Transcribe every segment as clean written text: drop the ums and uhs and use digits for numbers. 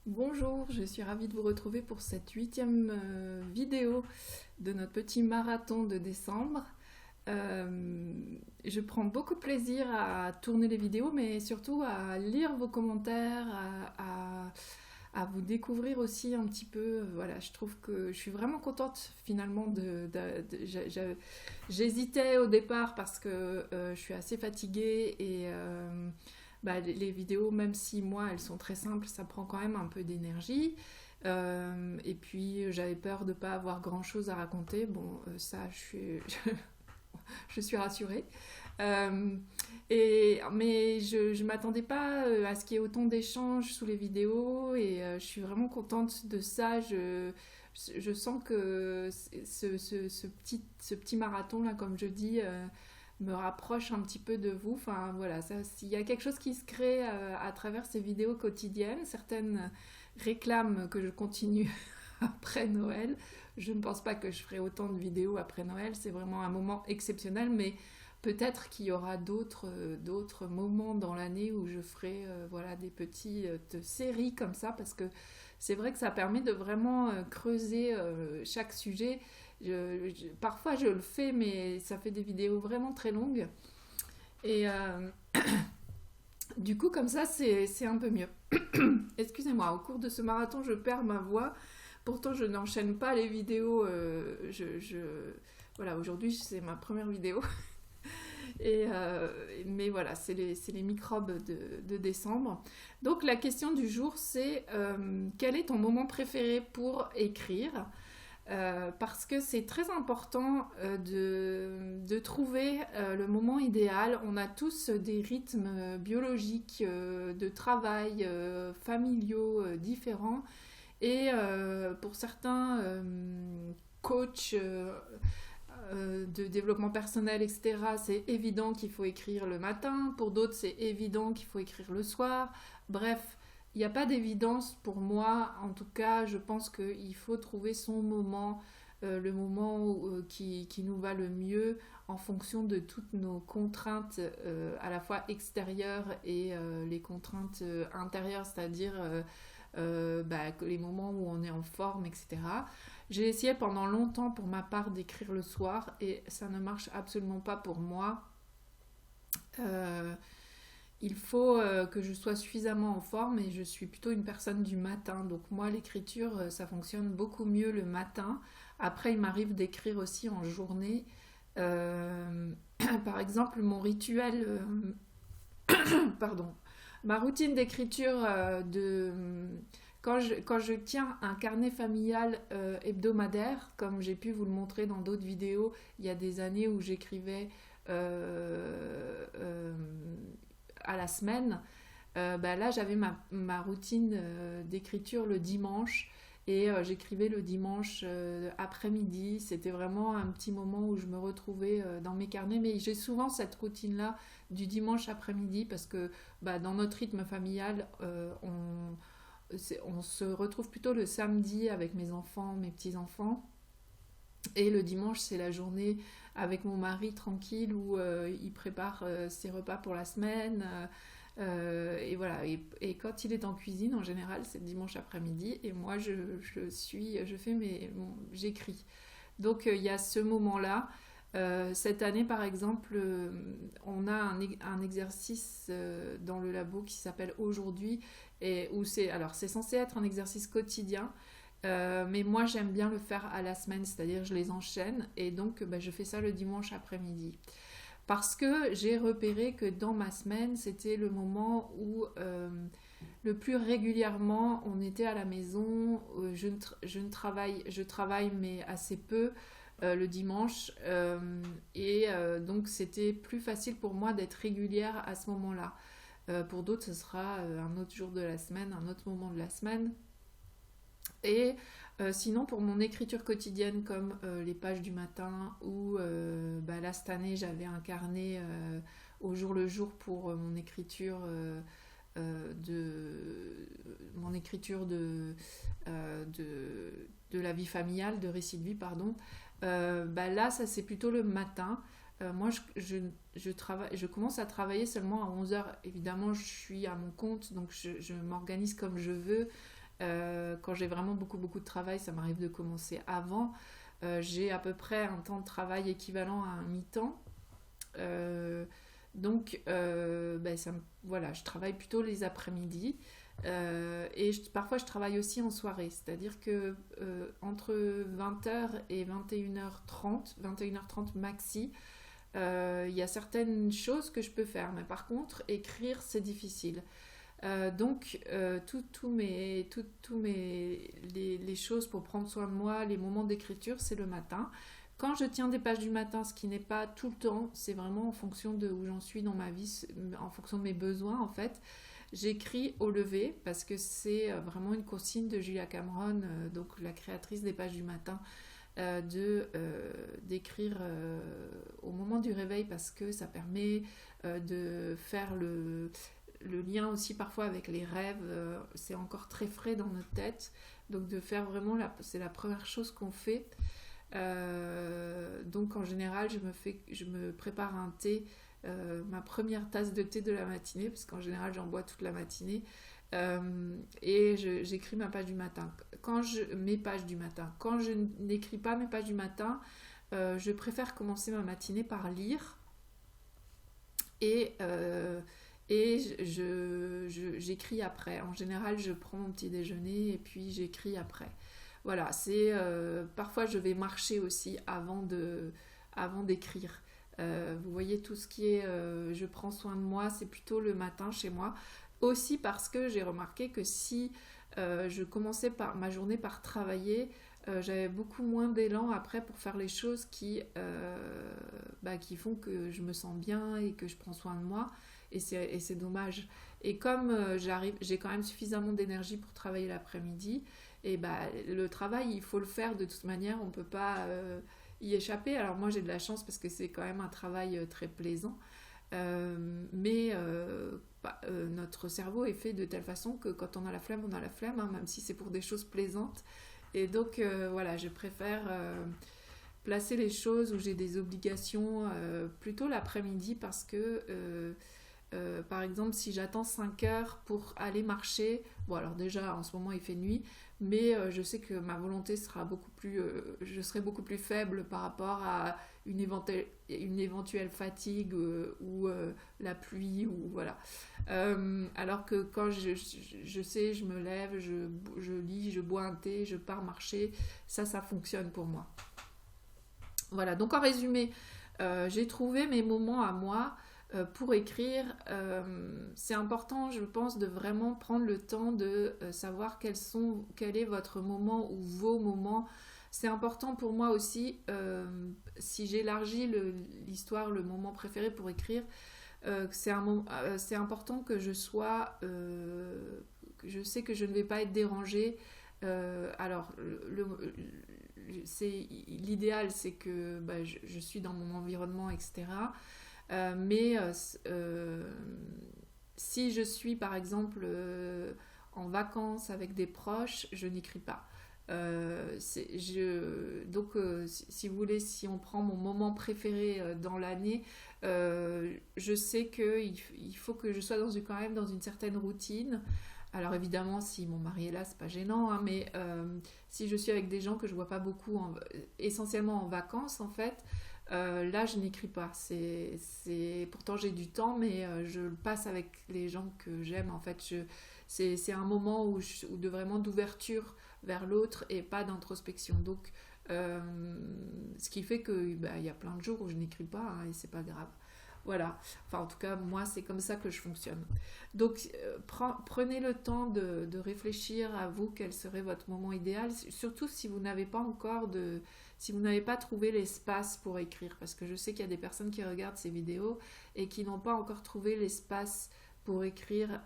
Bonjour, je suis ravie de vous retrouver pour cette huitième vidéo de notre petit marathon de décembre. Je prends beaucoup de plaisir à tourner les vidéos, mais surtout à lire vos commentaires, à vous découvrir aussi un petit peu. Voilà, je trouve que je suis vraiment contente finalement j'hésitais au départ parce que je suis assez fatiguée et bah, les vidéos, même si moi elles sont très simples, ça prend quand même un peu d'énergie. Et puis j'avais peur de ne pas avoir grand chose à raconter. Bon, ça, je suis rassurée. Euh, mais je ne m'attendais pas à ce qu'il y ait autant d'échanges sous les vidéos et je suis vraiment contente de ça. Je sens que ce petit marathon, là, comme je dis, me rapproche un petit peu de vous. Enfin voilà, s'il y a quelque chose qui se crée à travers ces vidéos quotidiennes, certaines réclament que je continue après Noël. Je ne pense pas que je ferai autant de vidéos après Noël, c'est vraiment un moment exceptionnel, mais peut-être qu'il y aura d'autres moments dans l'année où je ferai voilà, des petites séries comme ça, parce que c'est vrai que ça permet de vraiment creuser chaque sujet. Parfois je le fais, mais ça fait des vidéos vraiment très longues. Et du coup, comme ça, c'est un peu mieux. Excusez-moi, au cours de ce marathon, je perds ma voix. Pourtant, je n'enchaîne pas les vidéos. Voilà, aujourd'hui, c'est ma première vidéo. Mais voilà, c'est les microbes de décembre. Donc, la question du jour, c'est quel est ton moment préféré pour écrire? Parce que c'est très important de trouver le moment idéal. On a tous des rythmes biologiques, de travail, familiaux différents. Et pour certains coachs de développement personnel, etc., c'est évident qu'il faut écrire le matin. Pour d'autres, c'est évident qu'il faut écrire le soir. Bref, il n'y a pas d'évidence pour moi. En tout cas, je pense qu'il faut trouver son moment, le moment qui nous va le mieux en fonction de toutes nos contraintes à la fois extérieures et les contraintes intérieures, c'est-à-dire bah, les moments où on est en forme, etc. J'ai essayé pendant longtemps pour ma part d'écrire le soir et ça ne marche absolument pas pour moi. Euh, il faut que je sois suffisamment en forme et je suis plutôt une personne du matin. Donc moi, l'écriture, ça fonctionne beaucoup mieux le matin. Après, il m'arrive d'écrire aussi en journée. Euh, Par exemple, mon rituel, pardon, ma routine d'écriture quand je tiens un carnet familial hebdomadaire, comme j'ai pu vous le montrer dans d'autres vidéos, il y a des années où j'écrivais euh, euh, à la semaine, bah là j'avais ma routine d'écriture le dimanche et j'écrivais le dimanche après-midi. C'était vraiment un petit moment où je me retrouvais dans mes carnets, mais j'ai souvent cette routine-là du dimanche après-midi parce que bah, dans notre rythme familial, on se retrouve plutôt le samedi avec mes enfants, mes petits-enfants. Et le dimanche, c'est la journée avec mon mari tranquille où il prépare ses repas pour la semaine. Et voilà. Et quand il est en cuisine, en général, c'est le dimanche après-midi. Et moi, je fais j'écris. Donc il y a ce moment-là. Cette année, par exemple, on a un exercice dans le labo qui s'appelle Aujourd'hui, et où c'est censé être un exercice quotidien, mais moi j'aime bien le faire à la semaine, c'est-à-dire je les enchaîne et donc bah, je fais ça le dimanche après-midi. Parce que j'ai repéré que dans ma semaine, c'était le moment où le plus régulièrement on était à la maison. Je travaille mais assez peu le dimanche. Donc c'était plus facile pour moi d'être régulière à ce moment-là. Pour d'autres, ce sera un autre jour de la semaine, un autre moment de la semaine. Et sinon, pour mon écriture quotidienne, comme les pages du matin, ou bah, là cette année, j'avais un carnet au jour le jour pour mon écriture de la vie familiale, de récit de vie, pardon. Bah là, ça c'est plutôt le matin. Moi, je commence à travailler seulement à 11 heures. Évidemment, je suis à mon compte, donc je m'organise comme je veux. Quand j'ai vraiment beaucoup, beaucoup de travail, ça m'arrive de commencer avant. J'ai à peu près un temps de travail équivalent à un mi-temps. Voilà, je travaille plutôt les après-midi. Parfois, je travaille aussi en soirée. C'est-à-dire que entre 20h et 21h30, 21h30 maxi, il y a certaines choses que je peux faire. Mais par contre, écrire, c'est difficile. Les choses pour prendre soin de moi, les moments d'écriture, c'est le matin. Quand je tiens des pages du matin, ce qui n'est pas tout le temps, c'est vraiment en fonction de où j'en suis dans ma vie, en fonction de mes besoins en fait. J'écris au lever parce que c'est vraiment une consigne de Julia Cameron, donc la créatrice des pages du matin, d'écrire au moment du réveil parce que ça permet de faire le lien aussi parfois avec les rêves. C'est encore très frais dans notre tête, donc de faire vraiment, c'est la première chose qu'on fait. Donc en général, je me prépare un thé, ma première tasse de thé de la matinée, parce qu'en général j'en bois toute la matinée, j'écris ma page du matin. Mes pages du matin. Quand je n'écris pas mes pages du matin, je préfère commencer ma matinée par lire et j'écris après. En général, je prends mon petit déjeuner et puis j'écris après. Voilà, parfois je vais marcher aussi avant d'écrire. Vous voyez, tout ce qui est je prends soin de moi, c'est plutôt le matin chez moi. Aussi parce que j'ai remarqué que si je commençais ma journée par travailler, j'avais beaucoup moins d'élan après pour faire les choses qui font que je me sens bien et que je prends soin de moi. Et c'est dommage. Et comme j'ai quand même suffisamment d'énergie pour travailler l'après-midi, et le travail, il faut le faire de toute manière, on ne peut pas y échapper. Alors moi, j'ai de la chance parce que c'est quand même un travail très plaisant. Notre cerveau est fait de telle façon que quand on a la flemme, on a la flemme, hein, même si c'est pour des choses plaisantes. Et donc, voilà, je préfère placer les choses où j'ai des obligations plutôt l'après-midi parce que par exemple, si j'attends 5 heures pour aller marcher, bon alors déjà en ce moment il fait nuit, mais je sais que ma volonté sera je serai beaucoup plus faible par rapport à une éventuelle fatigue ou la pluie ou voilà. Alors que quand je sais, je me lève, je lis, je bois un thé, je pars marcher, ça fonctionne pour moi. Voilà, donc en résumé, j'ai trouvé mes moments à moi pour écrire. C'est important, je pense, de vraiment prendre le temps de savoir quel est votre moment ou vos moments. C'est important pour moi aussi, si j'élargis l'histoire, le moment préféré pour écrire, c'est important que je sois... je sais que je ne vais pas être dérangée. L'idéal, c'est que je suis dans mon environnement, etc. Si je suis par exemple en vacances avec des proches, je n'écris pas. Si vous voulez, si on prend mon moment préféré dans l'année, je sais qu'il faut que je sois quand même dans une certaine routine. Alors évidemment, si mon mari est là, c'est pas gênant, hein, mais si je suis avec des gens que je vois pas beaucoup, essentiellement en vacances en fait, là je n'écris pas. Pourtant j'ai du temps, mais je le passe avec les gens que j'aime. En fait, c'est un moment vraiment d'ouverture vers l'autre et pas d'introspection. Donc, ce qui fait que y a plein de jours où je n'écris pas, hein, et c'est pas grave. Voilà. Enfin, en tout cas, moi, c'est comme ça que je fonctionne. Donc, prenez le temps de réfléchir à vous, quel serait votre moment idéal, surtout si vous n'avez pas si vous n'avez pas trouvé l'espace pour écrire, parce que je sais qu'il y a des personnes qui regardent ces vidéos et qui n'ont pas encore trouvé l'espace pour écrire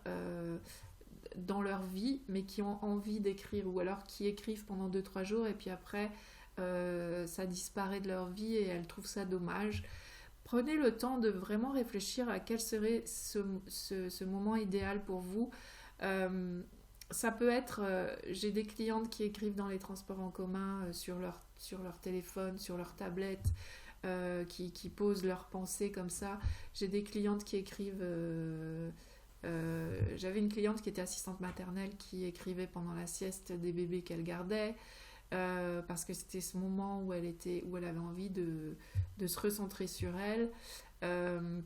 dans leur vie, mais qui ont envie d'écrire, ou alors qui écrivent pendant 2-3 jours et puis après ça disparaît de leur vie et elles trouvent ça dommage. Prenez le temps de vraiment réfléchir à quel serait ce moment idéal pour vous. Ça peut être, j'ai des clientes qui écrivent dans les transports en commun sur leur téléphone, sur leur tablette, qui posent leurs pensées comme ça. J'ai des clientes qui écrivent J'avais une cliente qui était assistante maternelle qui écrivait pendant la sieste des bébés qu'elle gardait, parce que c'était ce moment où où elle avait envie de se recentrer sur elle. Euh,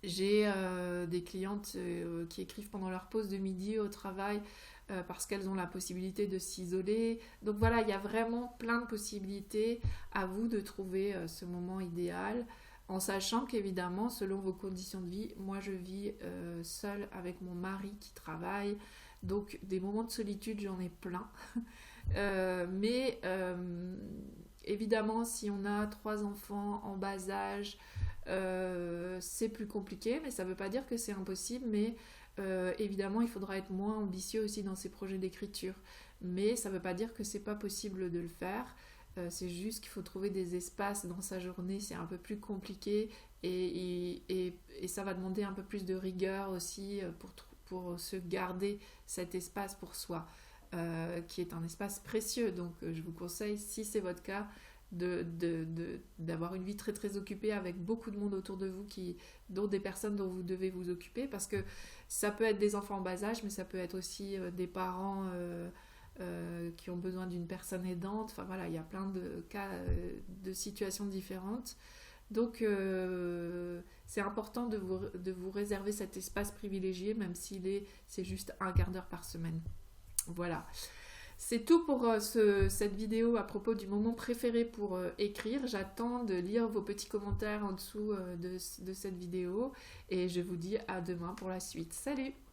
j'ai des clientes qui écrivent pendant leur pause de midi au travail parce qu'elles ont la possibilité de s'isoler. Donc voilà, il y a vraiment plein de possibilités. À vous de trouver ce moment idéal, en sachant qu'évidemment, selon vos conditions de vie, moi je vis seule avec mon mari qui travaille. Donc des moments de solitude, j'en ai plein. Mais évidemment, si on a 3 enfants en bas âge, c'est plus compliqué, mais ça ne veut pas dire que c'est impossible. Mais évidemment, il faudra être moins ambitieux aussi dans ses projets d'écriture. Mais ça ne veut pas dire que c'est pas possible de le faire. C'est juste qu'il faut trouver des espaces dans sa journée, c'est un peu plus compliqué et ça va demander un peu plus de rigueur aussi pour se garder cet espace pour soi, qui est un espace précieux. Donc je vous conseille, si c'est votre cas, d'avoir une vie très très occupée avec beaucoup de monde autour de vous, dont des personnes dont vous devez vous occuper, parce que ça peut être des enfants en bas âge, mais ça peut être aussi des parents qui ont besoin d'une personne aidante. Enfin voilà, il y a plein de cas, de situations différentes. Donc c'est important de vous réserver cet espace privilégié, même c'est juste un quart d'heure par semaine. Voilà. C'est tout pour cette vidéo à propos du moment préféré pour écrire. J'attends de lire vos petits commentaires en dessous de cette vidéo et je vous dis à demain pour la suite. Salut!